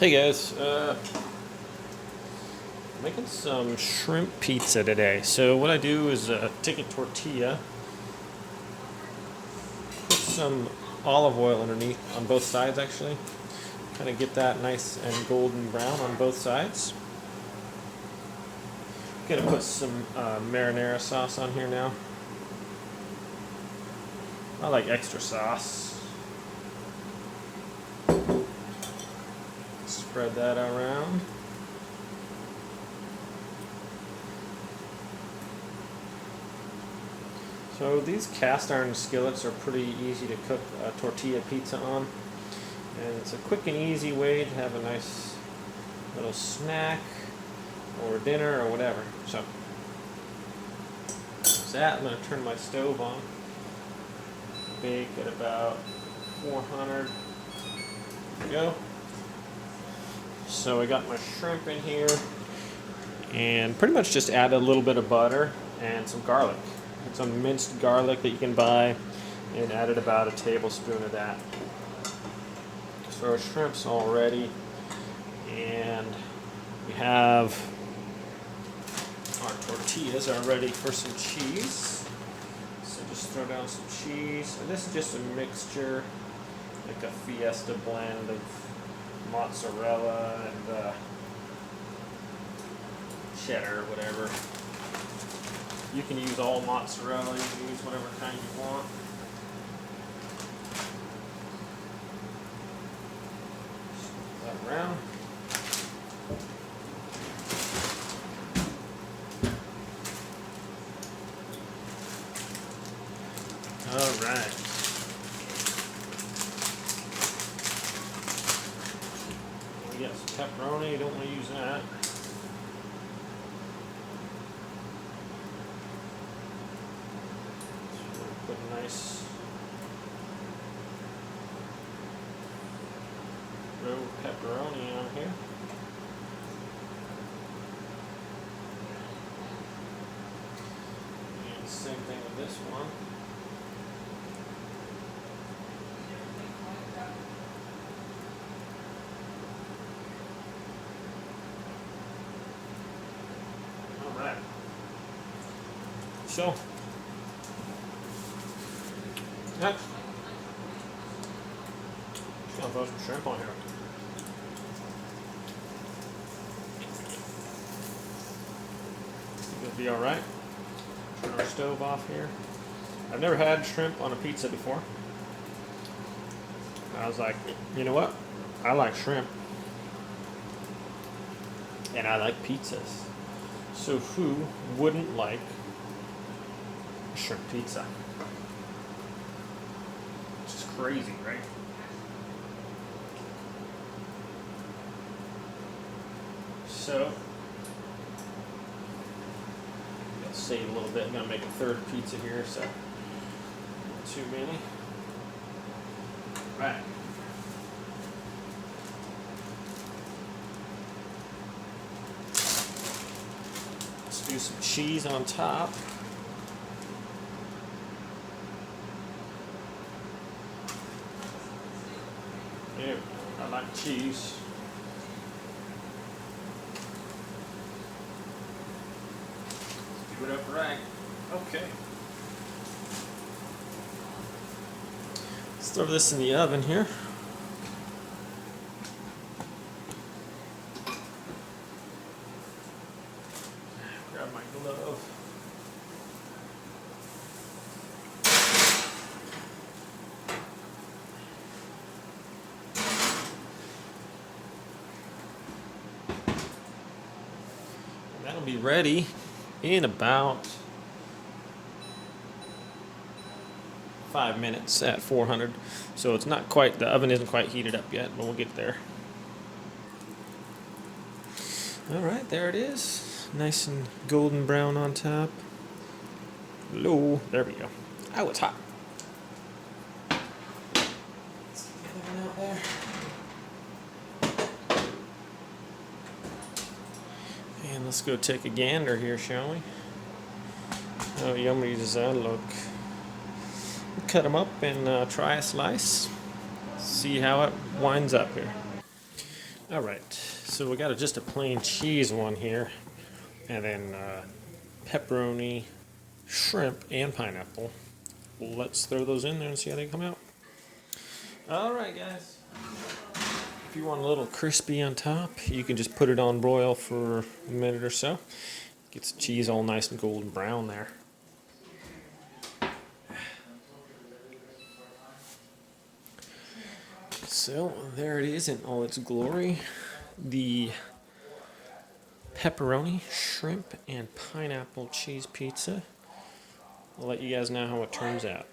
Hey guys, making some shrimp pizza today. So what I do is take a tortilla, put some olive oil underneath on both sides actually, kind of get that nice and golden brown on both sides. Gonna put some marinara sauce on here now. I like extra sauce. Spread that around. So these cast iron skillets are pretty easy to cook a tortilla pizza on, and it's a quick and easy way to have a nice little snack or dinner or whatever. So that's that. I'm going to turn my stove on. Bake at about 400. There we go. So I got my shrimp in here, and pretty much just add a little bit of butter and some garlic. Some minced garlic that you can buy, and added about a tablespoon of that. So our shrimp's all ready, and we have our tortillas are ready for some cheese. So just throw down some cheese. And this is just a mixture, like a fiesta blend of mozzarella and cheddar or whatever. You can use all mozzarella, you can use whatever kind you want. Spin that around. Alright. We got some pepperoni, you don't want to use that. Put a nice row of pepperoni on here. And same thing with this one. Alright. So next, just gonna throw some shrimp on here. It'll be alright. Turn our stove off here. I've never had shrimp on a pizza before. I was like, you know what? I like shrimp. And I like pizzas. So who wouldn't like a shrimp pizza? Crazy, right? So, I'll save a little bit. I'm gonna make a third pizza here, so not too many. All right. Let's do some cheese on top. Yeah, I like cheese. Do it up right. Okay. Let's throw this in the oven here. Grab my glove. That'll be ready in about 5 minutes at 400. So it's not quite, the oven isn't quite heated up yet, but we'll get there. Alright, there it is. Nice and golden brown on top. Hello, there we go. Oh, it's hot. Let's get the oven out there. And let's go take a gander here, shall we? How yummy does that look? We'll cut them up and try a slice. See how it winds up here. All right, so we got just a plain cheese one here, and then pepperoni, shrimp, and pineapple. Let's throw those in there and see how they come out. All right, guys. If you want a little crispy on top, you can just put it on broil for a minute or so. Gets the cheese all nice and golden brown there. So there it is in all its glory. The pepperoni, shrimp, and pineapple cheese pizza. I'll let you guys know how it turns out.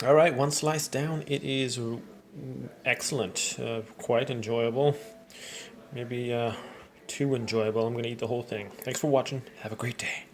All right, one slice down. It is excellent, quite enjoyable. Maybe too enjoyable. I'm going to eat the whole thing. Thanks for watching. Have a great day.